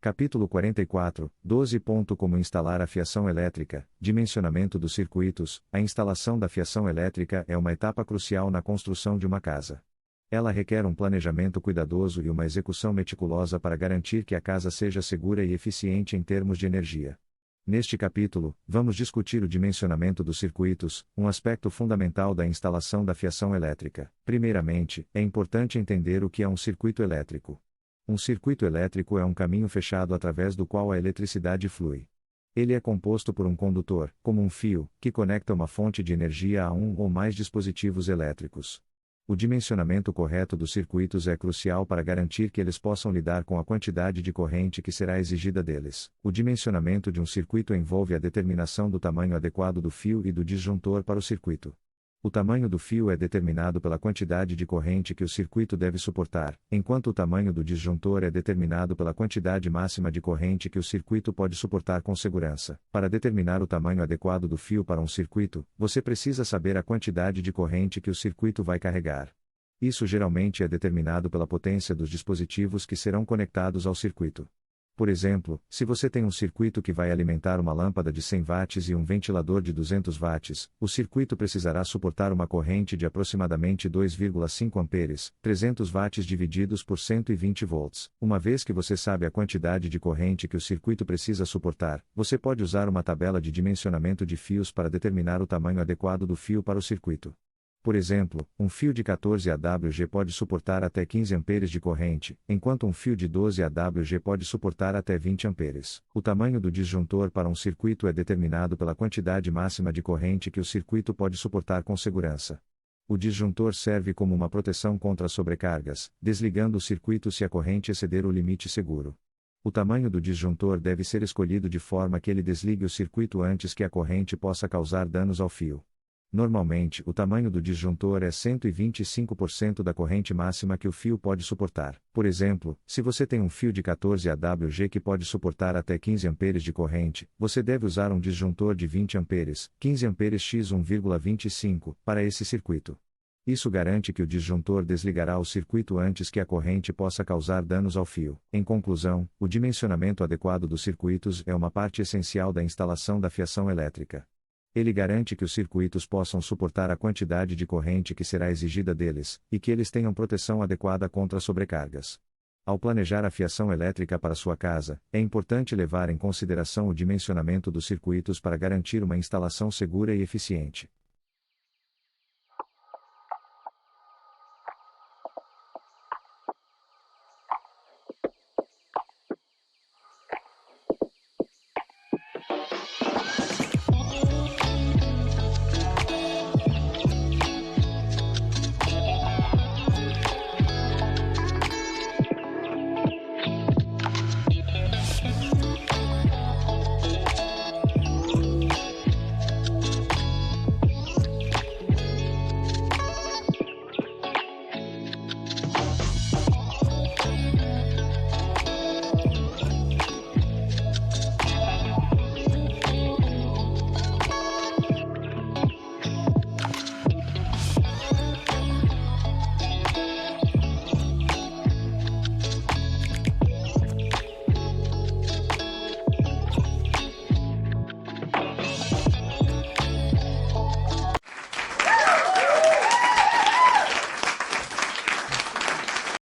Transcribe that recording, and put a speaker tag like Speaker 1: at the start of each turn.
Speaker 1: Capítulo 44, 12. Como instalar a fiação elétrica, dimensionamento dos circuitos. A instalação da fiação elétrica é uma etapa crucial na construção de uma casa. Ela requer um planejamento cuidadoso e uma execução meticulosa para garantir que a casa seja segura e eficiente em termos de energia. Neste capítulo, vamos discutir o dimensionamento dos circuitos, um aspecto fundamental da instalação da fiação elétrica. Primeiramente, é importante entender o que é um circuito elétrico. Um circuito elétrico é um caminho fechado através do qual a eletricidade flui. Ele é composto por um condutor, como um fio, que conecta uma fonte de energia a um ou mais dispositivos elétricos. O dimensionamento correto dos circuitos é crucial para garantir que eles possam lidar com a quantidade de corrente que será exigida deles. O dimensionamento de um circuito envolve a determinação do tamanho adequado do fio e do disjuntor para o circuito. O tamanho do fio é determinado pela quantidade de corrente que o circuito deve suportar, enquanto o tamanho do disjuntor é determinado pela quantidade máxima de corrente que o circuito pode suportar com segurança. Para determinar o tamanho adequado do fio para um circuito, você precisa saber a quantidade de corrente que o circuito vai carregar. Isso geralmente é determinado pela potência dos dispositivos que serão conectados ao circuito. Por exemplo, se você tem um circuito que vai alimentar uma lâmpada de 100 watts e um ventilador de 200 watts, o circuito precisará suportar uma corrente de aproximadamente 2,5 amperes, 300 watts divididos por 120 volts. Uma vez que você sabe a quantidade de corrente que o circuito precisa suportar, você pode usar uma tabela de dimensionamento de fios para determinar o tamanho adequado do fio para o circuito. Por exemplo, um fio de 14 AWG pode suportar até 15 amperes de corrente, enquanto um fio de 12 AWG pode suportar até 20 amperes. O tamanho do disjuntor para um circuito é determinado pela quantidade máxima de corrente que o circuito pode suportar com segurança. O disjuntor serve como uma proteção contra sobrecargas, desligando o circuito se a corrente exceder o limite seguro. O tamanho do disjuntor deve ser escolhido de forma que ele desligue o circuito antes que a corrente possa causar danos ao fio. Normalmente, o tamanho do disjuntor é 125% da corrente máxima que o fio pode suportar. Por exemplo, se você tem um fio de 14 AWG que pode suportar até 15 amperes de corrente, você deve usar um disjuntor de 20 amperes, 15 amperes x 1,25, para esse circuito. Isso garante que o disjuntor desligará o circuito antes que a corrente possa causar danos ao fio. Em conclusão, o dimensionamento adequado dos circuitos é uma parte essencial da instalação da fiação elétrica. Ele garante que os circuitos possam suportar a quantidade de corrente que será exigida deles, e que eles tenham proteção adequada contra sobrecargas. Ao planejar a fiação elétrica para sua casa, é importante levar em consideração o dimensionamento dos circuitos para garantir uma instalação segura e eficiente.